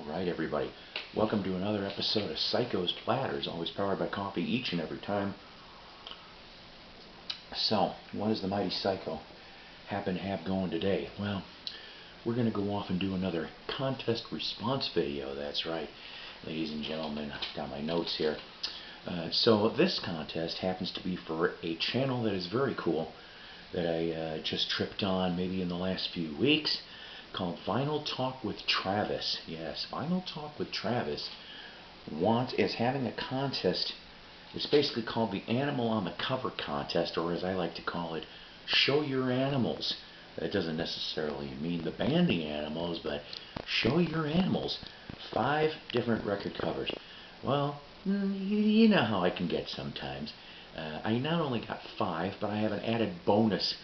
Alright everybody, welcome to another episode of Psycho's Platters, always powered by coffee each and every time. So, what does the mighty Psycho happen to have going today? Well, we're going to go off and do another contest response video, that's right. Ladies and gentlemen, I've got my notes here. So this contest happens to be for a channel that is very cool, that I just tripped on maybe in the last few weeks, called Vinyl Talk with Tavis. Yes, Vinyl Talk with Tavis is having a contest. It's basically called the Animal on the Cover contest, or as I like to call it, Show Your Animals. That doesn't necessarily mean the band The Animals, but show your animals. 5 different record covers. Well, you know how I can get sometimes. I not only got 5, but I have an added bonus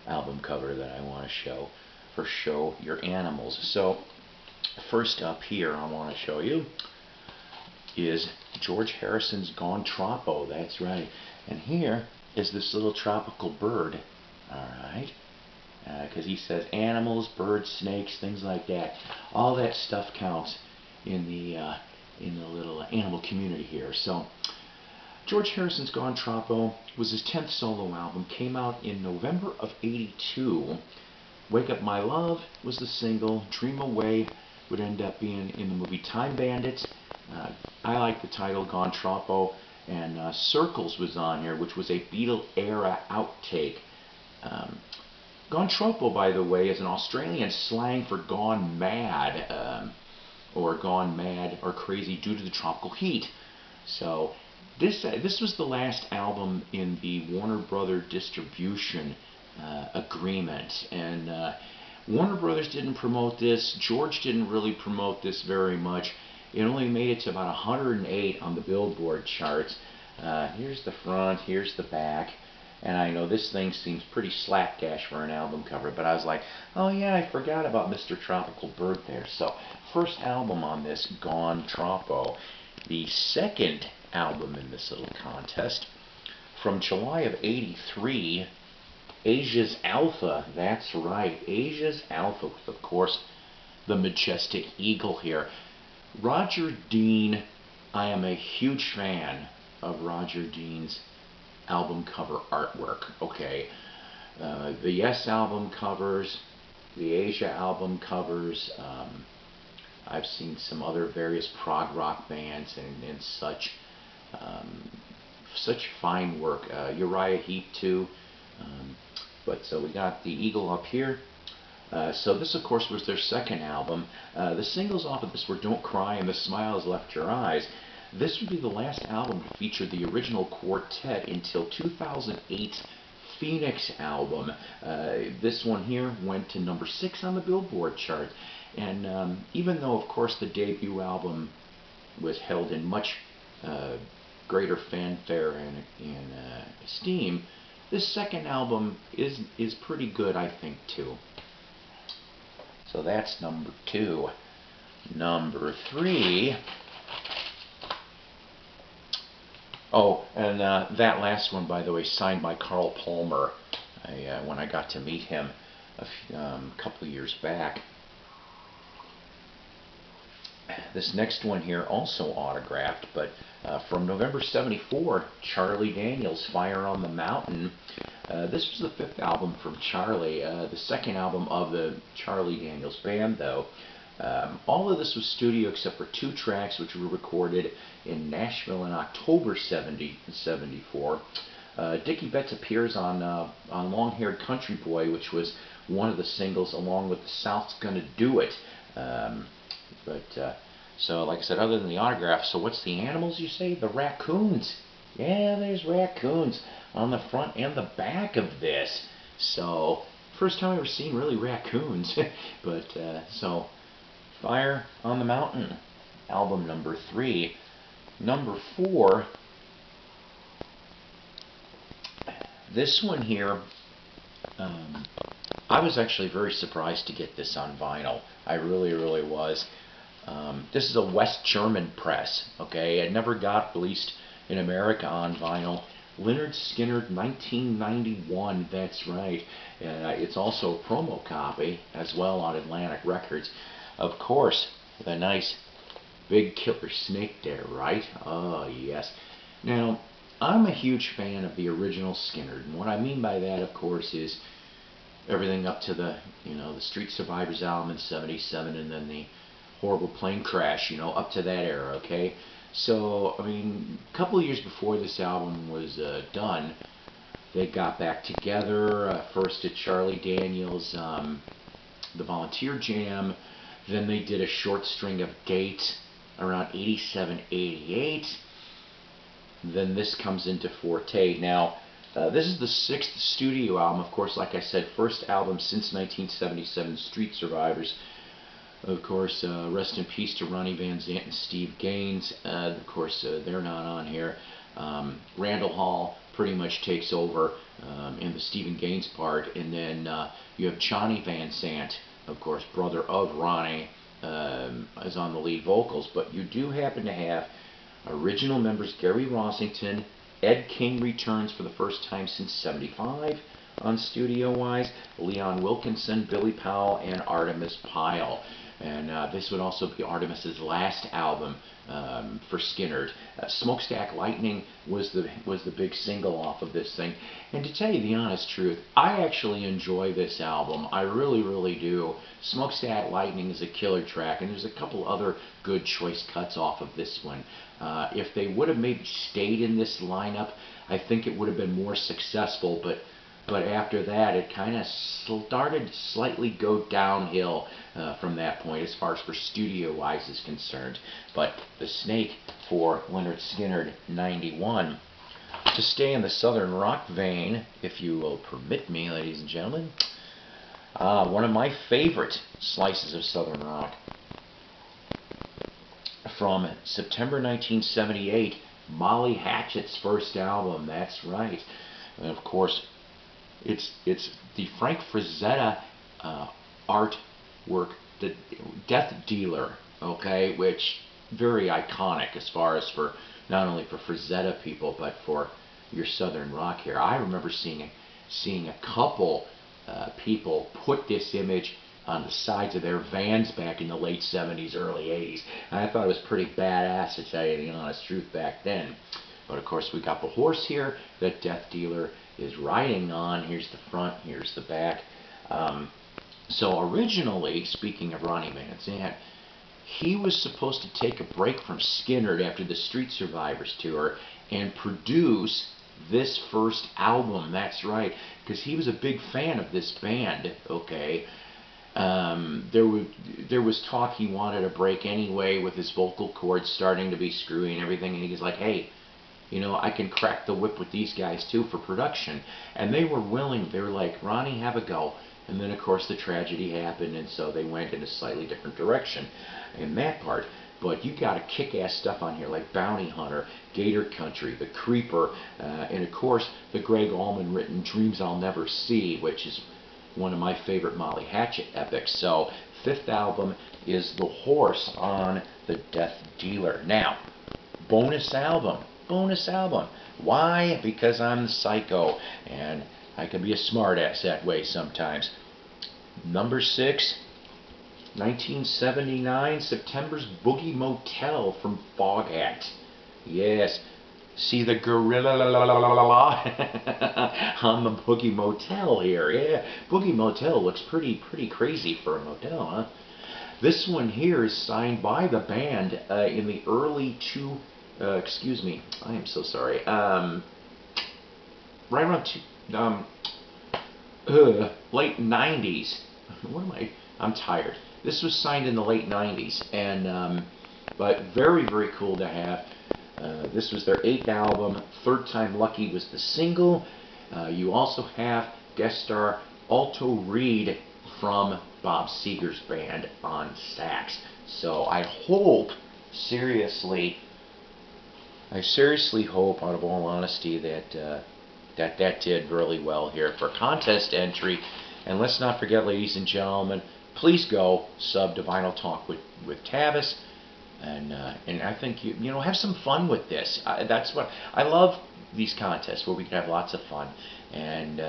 album cover that I want to show for Show Your Animals. So, first up here I want to show you is George Harrison's Gone Troppo, that's right. And here is this little tropical bird, alright? Because he says animals, birds, snakes, things like that. All that stuff counts in the little animal community here. So, George Harrison's Gone Troppo was his 10th solo album, came out in November of '82. Wake Up My Love was the single. Dream Away would end up being in the movie Time Bandits. I like the title, Gone Troppo. And Circles was on here, which was a Beatle-era outtake. Gone Troppo, by the way, is an Australian slang for gone mad, or gone mad or crazy due to the tropical heat. So this was the last album in the Warner Brothers distribution agreement, and Warner Brothers didn't promote this. George didn't really promote this very much. It only made it to about 108 on the Billboard charts. Here's the front, here's the back, and I know this thing seems pretty slapdash for an album cover, but I was like, oh yeah, I forgot about Mr. Tropical Bird there. So, first album on this, Gone Troppo. The second album in this little contest, from July of '83, Asia's Alpha, that's right, Asia's Alpha, with of course the majestic eagle here. Roger Dean, I am a huge fan of Roger Dean's album cover artwork, okay. The Yes album covers, the Asia album covers, I've seen some other various prog rock bands and such, such fine work. Uriah Heep too. But so we got the eagle up here. So this, of course, was their second album. The singles off of this were Don't Cry and The Smile Has Left Your Eyes. This would be the last album to feature the original quartet until 2008's Phoenix album. This one here went to number 6 on the Billboard chart. And even though, of course, the debut album was held in much greater fanfare and esteem, this second album is pretty good, I think, too. So that's number 2. Number 3. Oh, and that last one, by the way, signed by Carl Palmer. When I got to meet him a couple of years back. This next one here also autographed, but from November '74, Charlie Daniels' Fire on the Mountain. This was the 5th album from Charlie, the second album of the Charlie Daniels Band, though. All of this was studio except for 2 tracks, which were recorded in Nashville in October '74. Dickie Betts appears on Long-Haired Country Boy, which was one of the singles, along with The South's Gonna Do It. So like I said, other than the autograph, so what's the animals, you say? The raccoons. Yeah, there's raccoons on the front and the back of this. So, first time I've ever seen really raccoons. But, so, Fire on the Mountain, album number 3. Number 4, this one here, I was actually very surprised to get this on vinyl. I really, really was. This is a West German press, okay? It never got released in America on vinyl. Leonard Skinner, 1991, that's right. It's also a promo copy as well on Atlantic Records. Of course, the nice Big killer snake there, right? Oh, yes. Now, I'm a huge fan of the original Skinner, and what I mean by that, of course, is everything up to the, the Street Survivors album in '77, and then the horrible plane crash, up to that era, okay? So, I mean, a couple of years before this album was done, they got back together, first at Charlie Daniels' The Volunteer Jam, then they did a short string of dates around '87, '88, then this comes into Forte. Now, this is the 6th studio album, of course, like I said, first album since 1977, Street Survivors. Of course, rest in peace to Ronnie Van Zant and Steve Gaines. Of course, they're not on here. Randall Hall pretty much takes over in the Stephen Gaines part, and then you have Johnny Van Zant, of course, brother of Ronnie, is on the lead vocals. But you do happen to have original members Gary Rossington. Ed King returns for the first time since '75 on studio-wise. Leon Wilkinson, Billy Powell, and Artemis Pyle. And this would also be Artemis's last album for Skinner. Smokestack Lightning was the big single off of this thing. And to tell you the honest truth, I actually enjoy this album. I really, really do. Smokestack Lightning is a killer track, and there's a couple other good choice cuts off of this one. If they would have maybe stayed in this lineup, I think it would have been more successful, but after that, it kind of started to slightly go downhill from that point as far as for studio-wise is concerned. But the Snake for Leonard Skinner, '91. To stay in the Southern rock vein, if you will permit me, ladies and gentlemen, one of my favorite slices of Southern rock from September 1978, Molly Hatchet's first album. That's right. And of course, it's the Frank Frazetta artwork, the Death Dealer, okay, which very iconic as far as for not only for Frazetta people but for your Southern rock here. I remember seeing a couple people put this image on the sides of their vans back in the late '70s, early '80s. And I thought it was pretty badass, to tell you the honest truth, back then. But of course, we got the horse here that Death Dealer is riding on. Here's the front, here's the back. So originally, speaking of Ronnie Van Zant, he was supposed to take a break from Skinner after the Street Survivors tour and produce this first album. That's right, because he was a big fan of this band, okay? There was talk he wanted a break anyway with his vocal cords starting to be screwy and everything, and he was like, hey, I can crack the whip with these guys too for production. And they were willing. They were like, Ronnie, have a go. And then, of course, the tragedy happened, and so they went in a slightly different direction in that part. But you got a kick-ass stuff on here like Bounty Hunter, Gator Country, The Creeper, and of course the Greg Allman written Dreams I'll Never See, which is one of my favorite Molly Hatchet epics. So, 5th album is The Horse on the Death Dealer. Now, bonus album. Why? Because I'm the psycho, and I can be a smartass that way sometimes. Number 6, 1979, September's Boogie Motel from Foghat. Yes, see the gorilla on the Boogie Motel here. Yeah, Boogie Motel looks pretty crazy for a motel, huh? This one here is signed by the band in the early excuse me, I am so sorry. Right around late '90s. What am I? I'm tired. This was signed in the late '90s, and but very cool to have. This was their 8th album. Third Time Lucky was the single. You also have guest star Alto Reed from Bob Seger's band on sax. So I seriously hope, out of all honesty, that that did really well here for contest entry. And let's not forget, ladies and gentlemen, please go sub to Vinyl Talk with Tavis, and I think you know, have some fun with this. That's what I love, these contests where we can have lots of fun. And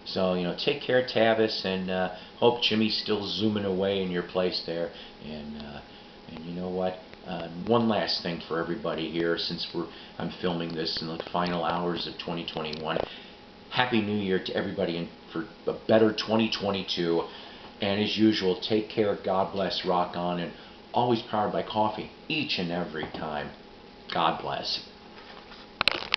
so, you know, take care, Tavis, and hope Jimmy's still zooming away in your place there. And you know what? one last thing for everybody here, since I'm filming this in the final hours of 2021. Happy New Year to everybody, and for a better 2022. And as usual, take care, God bless, rock on, and always powered by coffee each and every time. God bless.